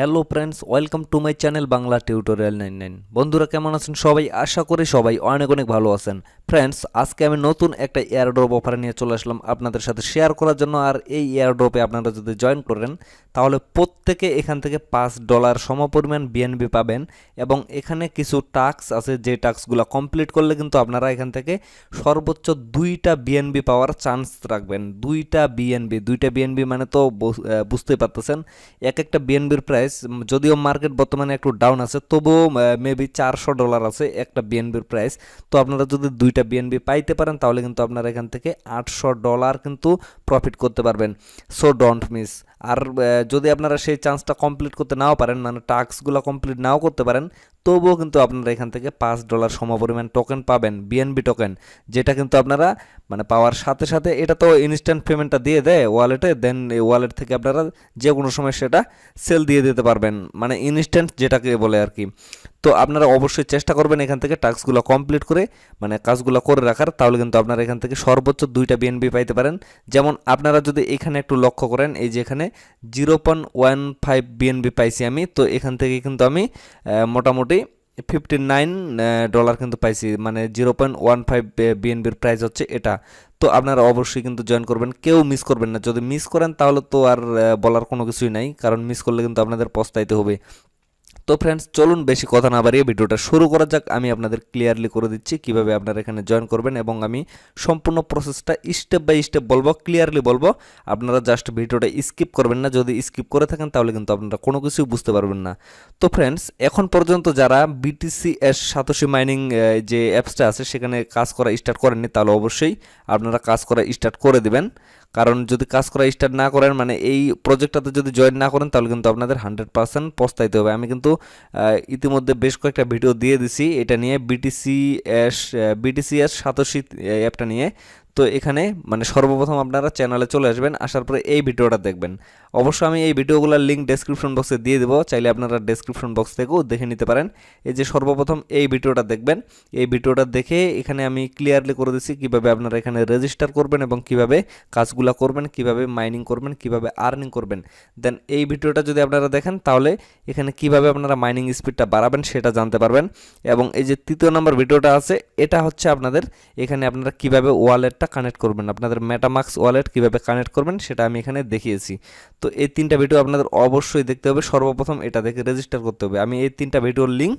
Hello friends, welcome to my channel Bangla tutorial 99। বন্ধুরা কেমন আছেন সবাই? আশা করি সবাই অনেক অনেক ভালো আছেন। ফ্রেন্ডস, আজকে আমি নতুন একটা এয়ারড্রপ অফার নিয়ে চলে আসলাম আপনাদের সাথে শেয়ার করার জন্য। আর এই এয়ারড্রপে আপনারা যদি জয়েন করেন তাহলে প্রত্যেকে এখান থেকে $5 সমপরিমাণ বিএনবি পাবেন। এবং এখানে কিছু টাস্ক আছে, যে টাস্কগুলো কমপ্লিট করলে কিন্তু আপনারা এখান থেকে সর্বোচ্চ 2টা বিএনবি পাওয়ার চান্স রাখবেন। 2টা বিএনবি মানে তো বুঝতেই পারতেছেন, এক একটা বিএনবির প্রাইস, যদিও মার্কেট বর্তমানে একটু ডাউন আছে, তবুও মেবি $400 আছে একটা বিএনবির প্রাইস। তো আপনারা যদি 2টা বিএনবি পাইতে পারেন তাহলে কিন্তু আপনারা এখান থেকে $800 কিন্তু প্রফিট করতে পারবেন। So don't miss. আর যদি আপনারা সেই চান্সটা কমপ্লিট করতে নাও পারেন, মানে টাস্কগুলো কমপ্লিট নাও করতে পারেন, তবুও কিন্তু আপনারা এখান থেকে $5 সমপরিমাণ টোকেন পাবেন, বিএনবি টোকেন, যেটা কিন্তু আপনারা মানে পাওয়ার সাথে সাথে এটা তো ইনস্ট্যান্ট পেমেন্টটা দিয়ে দেয় ওয়ালেটে, দেন এই ওয়ালেট থেকে আপনারা যে কোনো সময় সেটা সেল দিয়ে দিতে পারবেন, মানে ইনস্ট্যান্ট যেটাকে বলে আর কি। তো আপনারা অবশ্যই চেষ্টা করবেন এখান থেকে টাস্কগুলো কমপ্লিট করে, মানে কাজগুলো করে রাখার, তাহলে কিন্তু আপনারা এখান থেকে সর্বোচ্চ 2টা বিএনবি পাইতে পারেন। যেমন আপনারা যদি এখানে একটু লক্ষ্য করেন, এই যে এখানে 0.15 বিএনবি পাইছি আমি, তো এখান থেকে কিন্তু আমি মোটামুটি $59 কিন্তু পাইছি, মানে 0.15 বিএনবির প্রাইস হচ্ছে এটা। তো আপনারা অবশ্যই কিন্তু জয়েন করবেন, কেউ মিস করবেন না। যদি মিস করেন তাহলে তো আর বলার কোনো কিছুই নাই, কারণ মিস করলে কিন্তু আপনাদের পস্তাইতে হবে। তো ফ্রেন্ডস, চলুন বেশি কথা না বাড়িয়ে ভিডিওটা শুরু করা যাক। আমি আপনাদের ক্লিয়ারলি করে দিচ্ছি কিভাবে আপনারা এখানে জয়েন করবেন, এবং আমি সম্পূর্ণ প্রসেসটা স্টেপ বাই স্টেপ বলবো, ক্লিয়ারলি বলবো। আপনারা জাস্ট ভিডিওটা স্কিপ করবেন না, যদি স্কিপ করে থাকেন তাহলে কিন্তু আপনারা কোনো কিছুই বুঝতে পারবেন না। তো ফ্রেন্ডস, এখন পর্যন্ত যারা BTC সাতোশি মাইনিং যে অ্যাপসটা আছে সেখানে কাজ করা স্টার্ট করেননি, তাহলে অবশ্যই আপনারা কাজ করা স্টার্ট করে দিবেন। কারণ যদি কাজ করা স্টার্ট না করেন, মানে এই প্রজেক্টটাতে যদি জয়েন না করেন, তাহলে কিন্তু আপনাদের 100% পস্তাইতে হবে। আমি কিন্তু ইতিমধ্যে বেশ কয়েকটা ভিডিও দিয়ে দিছি এটা নিয়ে, BTC সাতোশি অ্যাপটা নিয়ে। তো এখানে মানে সর্বপ্রথম আপনারা চ্যানেলে চলে আসবেন, আসার পরে এই ভিডিওটা দেখবেন। অবশ্যই আমি এই ভিডিওগুলোর লিঙ্ক ডেসক্রিপশন বক্সে দিয়ে দেবো, চাইলে আপনারা ডেসক্রিপশন বক্স থেকেও দেখে নিতে পারেন। এই যে সর্বপ্রথম এই ভিডিওটা দেখবেন, এই ভিডিওটা দেখে এখানে আমি ক্লিয়ারলি করে দিচ্ছি কীভাবে আপনারা এখানে রেজিস্টার করবেন এবং কিভাবে কাজগুলো করবেন, কিভাবে মাইনিং করবেন, কিভাবে আর্নিং করবেন। দেন এই ভিডিওটা যদি আপনারা দেখেন তাহলে এখানে কিভাবে আপনারা মাইনিং স্পিডটা বাড়াবেন সেটা জানতে পারবেন। এবং এই যে 3য় নম্বর ভিডিওটা আছে, এটা হচ্ছে আপনাদের এখানে আপনারা কিভাবে ওয়ালেটটা কানেক্ট করবেন, আপনাদের মেটামাস্ক ওয়ালেট কিভাবে কানেক্ট করবেন সেটা আমি এখানে দেখিয়েছি। তো এই 3টা ভিডিও আপনাদের অবশ্যই দেখতে হবে। সর্বপ্রথম এটা দেখে রেজিস্টার করতে হবে। আমি এই 3টা ভিডিওর লিঙ্ক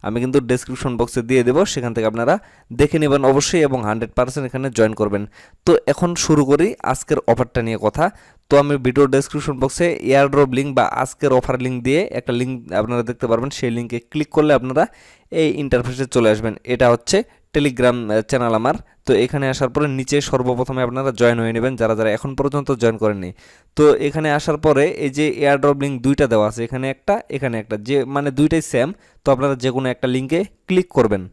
আমি কিন্তু ডেসক্রিপশন বক্সে দিয়ে দেবো, সেখান থেকে আপনারা দেখে নেবেন অবশ্যই, এবং 100% এখানে জয়েন করবেন। তো এখন শুরু করি আজকের অফারটা নিয়ে কথা। তো আমি ভিডিও ডেসক্রিপশন বক্সে এয়ারড্রপ লিঙ্ক বা আজকের অফার লিঙ্ক দিয়ে একটা লিঙ্ক আপনারা দেখতে পারবেন, সেই লিঙ্কে ক্লিক করলে আপনারা এই ইন্টারফেসে চলে আসবেন। এটা হচ্ছে টেলিগ্রাম চ্যানেল আমার। তো এখানে আসার পরে নিচে সর্বপ্রথমে আপনারা জয়েন হয়ে নেবেন, যারা যারা এখন পর্যন্ত জয়েন করেননি। তো এখানে আসার পরে এই যে এয়ারড্রপ লিঙ্ক 2টা দেওয়া আছে, এখানে একটা এখানে একটা, যে মানে 2টাই সেম। তো আপনারা যে কোনো একটা লিঙ্কে ক্লিক করবেন।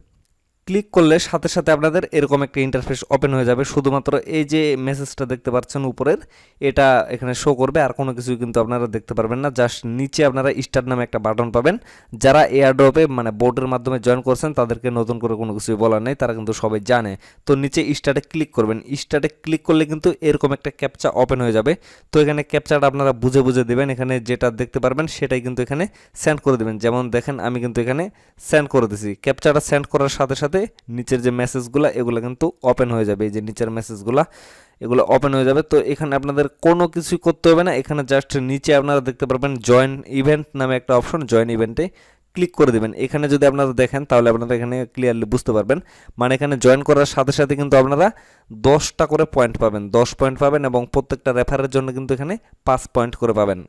ক্লিক করলে সাথে সাথে আপনাদের এরকম একটা ইন্টারফেস ওপেন হয়ে যাবে। শুধুমাত্র এই যে মেসেজটা দেখতে পাচ্ছেন উপরের, এটা এখানে শো করবে, আর কোনো কিছুই কিন্তু আপনারা দেখতে পারবেন না। জাস্ট নিচে আপনারা স্টার্ট নামে একটা বাটন পাবেন। যারা এয়ারড্রপে মানে বোর্ডের মাধ্যমে জয়েন করছেন তাদেরকে নতুন করে কোনো কিছুই বলার নেই, তারা কিন্তু সবাই জানে। তো নিচে স্টার্টে ক্লিক করবেন। স্টার্টে ক্লিক করলে কিন্তু এরকম একটা ক্যাপচা ওপেন হয়ে যাবে। তো এখানে ক্যাপচাটা আপনারা বুঝে বুঝে দেবেন, এখানে যেটা দেখতে পারবেন সেটাই কিন্তু এখানে সেন্ড করে দেবেন। যেমন দেখেন আমি কিন্তু এখানে সেন্ড করে দিছি। ক্যাপচাটা সেন্ড করার সাথে সাথে নিচের যে মেসেজগুলো এগুলো কিন্তু ওপেন হয়ে যাবে। এই যে নিচের মেসেজগুলো এগুলো ওপেন হয়ে যাবে। তো এখানে আপনাদের কোনো কিছুই করতে হবে না, এখানে জাস্ট নিচে আপনারা দেখতে পারবেন জয়েন ইভেন্ট নামে একটা অপশন, জয়েন ইভেন্টে ক্লিক করে দেবেন। এখানে যদি আপনারা দেখেন তাহলে আপনারা এখানে ক্লিয়ারলি বুঝতে পারবেন, মানে এখানে জয়েন করার সাথে সাথে কিন্তু আপনারা 10টা করে পয়েন্ট পাবেন, 10 পয়েন্ট পাবেন, এবং প্রত্যেকটা রেফারের জন্য কিন্তু এখানে 5 পয়েন্ট করে পাবেন।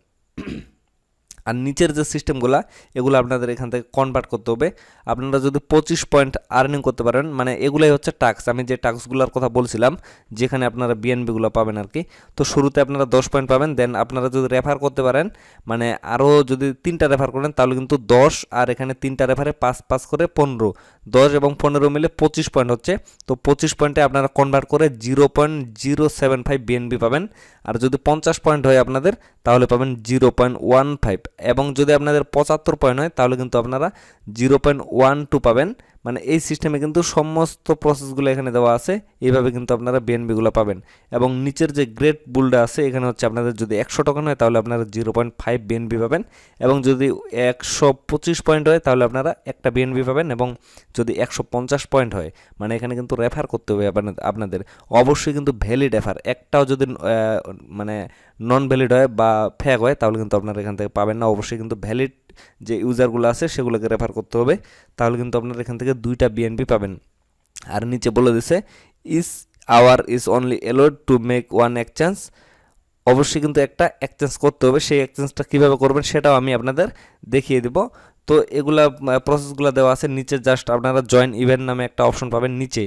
আর নিচের যে সিস্টেমগুলো এগুলো আপনাদের এখান থেকে কনভার্ট করতে হবে। আপনারা যদি 25 পয়েন্ট আর্নিং করতে পারেন, মানে এগুলাই হচ্ছে টাস্ক, আমি যে টাস্কগুলোর কথা বলছিলাম যেখানে আপনারা বিএনবিগুলো পাবেন আর কি। তো শুরুতে আপনারা 10 পয়েন্ট পাবেন, দেন আপনারা যদি রেফার করতে পারেন, মানে আরও যদি 3টা রেফার করেন তাহলে কিন্তু 10, আর এখানে 3টা রেফারে 5 করে 15, 10 এবং 15 মিলে 25 পয়েন্ট হচ্ছে। তো 25 পয়েন্টে আপনারা কনভার্ট করে 0.075 বিএনবি পাবেন। আর যদি 50 পয়েন্ট হয় আপনাদের তাহলে পাবেন 0.15, এবং যদি আপনাদের 75 পয়েন্ট হয় তাহলে কিন্তু আপনারা 0.12 পাবেন, মানে এই সিস্টেমে কিন্তু সমস্ত প্রসেসগুলো এখানে দেওয়া আছে, এইভাবে কিন্তু আপনারা বিএনবিগুলো পাবেন। এবং নিচের যে গ্রেট বুলটা আছে এখানে হচ্ছে আপনাদের যদি 100 টোকেন হয় তাহলে আপনারা 0.5 বিএনবি পাবেন, এবং যদি 125 পয়েন্ট হয় তাহলে আপনারা একটা বিএনবি পাবেন, এবং যদি 150 পয়েন্ট হয় মানে এখানে কিন্তু রেফার করতে হবে আপনাদের, অবশ্যই কিন্তু ভ্যালিড রেফার, একটাও যদি মানে নন ভ্যালিড হয় বা ফেক হয় তাহলে কিন্তু আপনারা এখান থেকে পাবেন না। অবশ্যই কিন্তু ভ্যালিড যে ইউজারগুলো আছে সেগুলোকে রেফার করতে হবে, তাহলে কিন্তু আপনারা এখান থেকে 2টা বিএনপি পাবেন। আর নিচে বলে দিছে is is only allowed to make one exchange, অবশ্যই কিন্তু একটা এক্সচেঞ্জ করতে হবে, সেই এক্সচেঞ্জটা কীভাবে করবেন সেটাও আমি আপনাদের দেখিয়ে দেব। তো এগুলা প্রসেসগুলো দেওয়া আছে নিচে, জাস্ট আপনারা জয়েন ইভেন্ট নামে একটা অপশন পাবেন, নিচে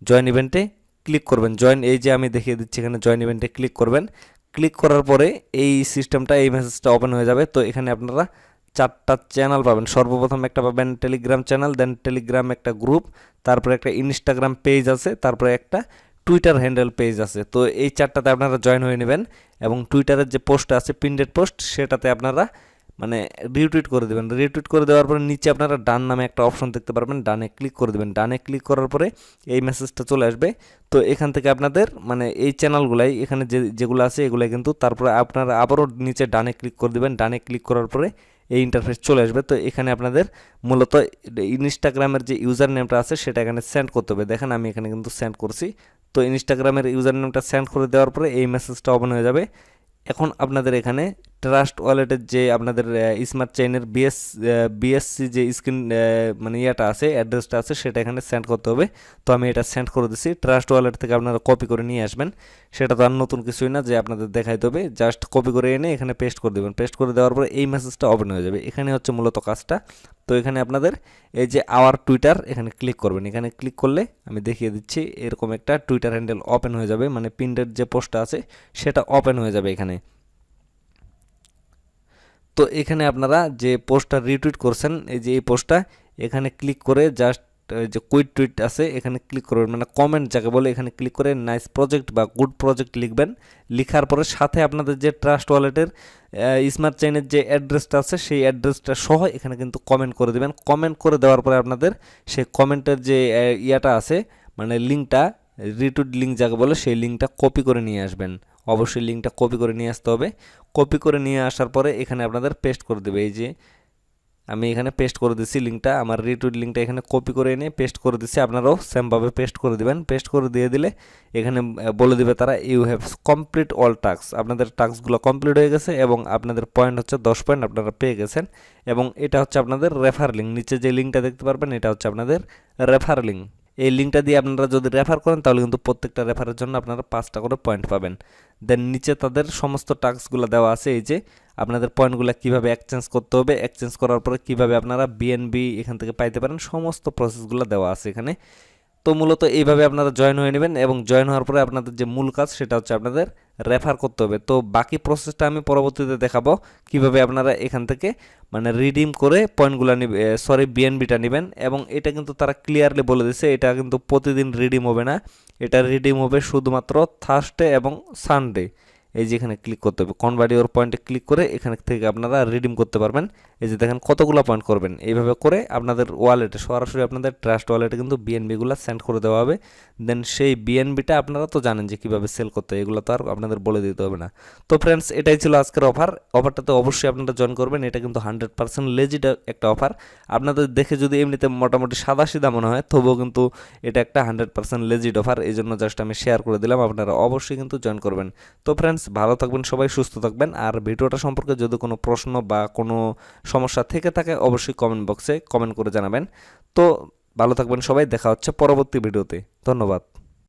জয়েন ইভেন্টে ক্লিক করবেন। জয়েন, এই যে আমি দেখিয়ে দিচ্ছি এখানে জয়েন ইভেন্টে ক্লিক করবেন। ক্লিক করার পরে এই সিস্টেমটা, এই মেসেজটা ওপেন হয়ে যাবে। তো এখানে আপনারা 4টা চ্যানেল পাবেন। সর্বপ্রথম একটা পাবেন টেলিগ্রাম চ্যানেল, দেন টেলিগ্রাম একটা গ্রুপ, তারপরে একটা ইনস্টাগ্রাম পেজ আছে, তারপরে একটা টুইটার হ্যান্ডেল পেজ আছে। তো এই 4টাতে আপনারা জয়েন হয়ে নেবেন, এবং টুইটারের যে পোস্ট আছে পিনডেড পোস্ট সেটাতে আপনারা মানে রিটুইট করে দেবেন। রিটুইট করে দেওয়ার পরে নিচে আপনারা ডান নামে একটা অপশন দেখতে পারবেন, ডানে ক্লিক করে দেবেন। ডানে ক্লিক করার পরে এই মেসেজটা চলে আসবে। তো এখান থেকে আপনাদের মানে এই চ্যানেলগুলাই এখানে যেগুলো আছে এগুলাই কিন্তু, তারপরে আপনারা আবারও নিচে ডানে ক্লিক করে দেবেন। ডানে ক্লিক করার পরে এই ইন্টারফেস চলে আসবে। তো এখানে আপনাদের মূলত ইনস্টাগ্রামের যে ইউজার নেমটা আছে সেটা এখানে সেন্ড করতে হবে। দেখেন আমি এখানে কিন্তু সেন্ড করছি। তো ইনস্টাগ্রামের ইউজার নেমটা সেন্ড করে দেওয়ার পরে এই মেসেজটা ওপেন হয়ে যাবে। এখন আপনাদের এখানে ট্রাস্ট ওয়ালেটের যে আপনাদের স্মার্ট চেইনের বিএসসি যে স্ক্রিন মানে ইয়েটা আছে, অ্যাড্রেসটা আছে, সেটা এখানে সেন্ড করতে হবে। তো আমি এটা সেন্ড করে দিচ্ছি। ট্রাস্ট ওয়ালেট থেকে আপনারা কপি করে নিয়ে আসবেন, সেটা তো আর নতুন কিছুই না যে আপনাদের দেখাইতে হবে, জাস্ট কপি করে এনে এখানে পেস্ট করে দেবেন। পেস্ট করে দেওয়ার পরে এই মেসেজটা ওপেন হয়ে যাবে। এখানে হচ্ছে মূলত কাজটা। তো এখানে আপনাদের এই যে আওয়ার টুইটার এখানে ক্লিক করবেন। এখানে ক্লিক করলে আমি দেখিয়ে দিচ্ছি এরকম একটা টুইটার হ্যান্ডেল ওপেন হয়ে যাবে, মানে পিন্ডের যে পোস্টটা আছে সেটা ওপেন হয়ে যাবে এখানে। তো এখানে আপনারা যে পোস্টটা রিটুইট করছেন, এই যে এই পোস্টটা এখানে ক্লিক করে জাস্ট যে কুইট টুইট আছে এখানে ক্লিক করবেন, মানে কমেন্ট যাকে বলে, এখানে ক্লিক করে নাইস প্রজেক্ট বা গুড প্রজেক্ট লিখবেন। লিখার পরে সাথে আপনাদের যে ট্রাস্ট ওয়ালেটের স্মার্ট চেইনের যে অ্যাড্রেসটা আছে সেই অ্যাড্রেসটা সহ এখানে কিন্তু কমেন্ট করে দেবেন। কমেন্ট করে দেওয়ার পরে আপনাদের সেই কমেন্টের যে ইয়াটা আছে মানে লিঙ্কটা, রিটুইট লিঙ্ক যাকে বলে, সেই লিঙ্কটা কপি করে নিয়ে আসবেন। অবশ্যই লিঙ্কটা কপি করে নিয়ে আসতে হবে। কপি করে নিয়ে আসার পরে এখানে আপনাদের পেস্ট করে দেবে। এই যে আমি এখানে পেস্ট করে দিচ্ছি লিঙ্কটা, আমার রিটুইট লিঙ্কটা এখানে কপি করে এনে পেস্ট করে দিচ্ছি। আপনারাও সেমভাবে পেস্ট করে দিবেন। পেস্ট করে দিয়ে দিলে এখানে বলে দিবে তারা you have complete all task, আপনাদের টাস্কগুলো কমপ্লিট হয়ে গেছে এবং আপনাদের পয়েন্ট হচ্ছে 10 পয়েন্ট আপনারা পেয়ে গেছেন। এবং এটা হচ্ছে আপনাদের রেফার লিঙ্ক, নিচে যে লিঙ্কটা দেখতে পারবেন এটা হচ্ছে আপনাদের রেফার লিঙ্ক। এই লিঙ্কটা দিয়ে আপনারা যদি রেফার করেন তাহলে কিন্তু প্রত্যেকটা রেফারের জন্য আপনারা 5টা করে পয়েন্ট পাবেন। দেন নিচে তাদের সমস্ত টাস্কগুলো দেওয়া আছে, এই যে আপনাদের পয়েন্টগুলো কীভাবে এক্সচেঞ্জ করতে হবে, এক্সচেঞ্জ করার পরে কীভাবে আপনারা বিএনবি এখান থেকে পাইতে পারেন, সমস্ত প্রসেসগুলো দেওয়া আছে এখানে। তো মূলত এইভাবে আপনারা জয়েন হয়ে নেবেন, এবং জয়েন হওয়ার পরে আপনাদের যে মূল কাজ সেটা হচ্ছে আপনাদের রেফার করতে হবে। তো বাকি প্রসেসটা আমি পরবর্তীতে দেখাবো কিভাবে আপনারা এখান থেকে মানে রিডিম করে পয়েন্টগুলো বিএনবিটা নেবেন। এবং এটা কিন্তু তারা ক্লিয়ারলি বলে দিচ্ছে এটা কিন্তু প্রতিদিন রিডিম হবে না, এটা রিডিম হবে শুধুমাত্র থার্সডে এবং সানডে। এই যে এখানে ক্লিক করতে হবে, কনভার্ট ইওর পয়েন্টে ক্লিক করে এখানে থেকে আপনারা রিডিম করতে পারবেন। এই যে দেখেন কতগুলো পয়েন্ট করবেন, এইভাবে করে আপনাদের ওয়ালেটে সরাসরি আপনাদের ট্রাস্ট ওয়ালেটে কিন্তু বিএনবিগুলো সেন্ড করে দেওয়া হবে। দেন সেই বিএনবিটা আপনারা তো জানেন যে কীভাবে সেল করতে হয়, এগুলো তো আর আপনাদের বলে দিতে হবে না। তো ফ্রেন্ডস, এটাই ছিল আজকের অফারটাতে অবশ্যই আপনারা জয়েন করবেন। এটা কিন্তু 100% লেজিট একটা অফার। আপনাদের দেখে যদি এমনিতে মোটামুটি সাদাসিধা মনে হয় তবুও কিন্তু এটা একটা 100% লেজিট অফার, এই জন্য জাস্ট আমি শেয়ার করে দিলাম, আপনারা অবশ্যই কিন্তু জয়েন করবেন। তো ফ্রেন্ডস, ভালো থাকবেন সবাই, সুস্থ থাকবেন। আর ভিডিওটা সম্পর্কে যদি কোনো প্রশ্ন বা কোনো সমস্যা থেকে থাকে অবশ্যই কমেন্ট বক্সে কমেন্ট করে জানাবেন। তো ভালো থাকবেন সবাই, দেখা হচ্ছে পরবর্তী ভিডিওতে। ধন্যবাদ।